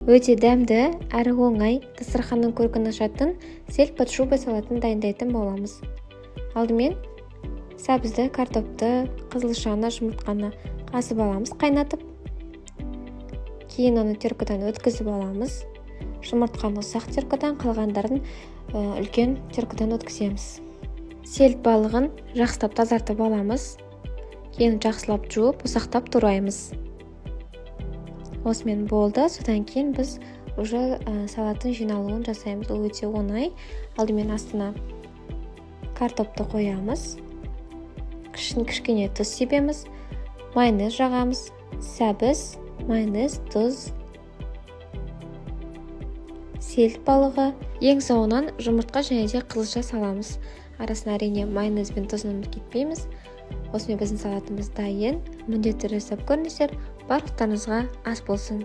Өте дәмді әрі оңай дастарханның көркін ашатын сельдь под шубой салатын дайындайтын боламыз. Алдымен сәбізді, картопты, қызылшаны, жұмыртқаны қасып аламыз қайнатып. Кейін оны теркадан өткізіп аламыз. Жұмыртқаны ұсақ теркадан, қалғандарын үлкен теркадан өткіземіз. Сельдь балығын жақсылап тазартып аламыз. Кейін жақсылап жуып, ұсақтап тураймыз. Осымен болды. Содан кейін біз уже салаттың жиналуын жасаймыз. Ол өте оңай. Алдымен астына картопты қоямыз. Кішкене тұз себеміз. Майонез жағамыз. Сәбіз, майонез, тұз, сельдь балығы. Ең соңынан жұмыртқа және де қызылша саламыз. Арасына әрине майонез бен тұзын кетпейміз. Осымен біздің салатымыз дайын. Міндетті жасап көріңіздер. Барлықтарыңызға ас болсын.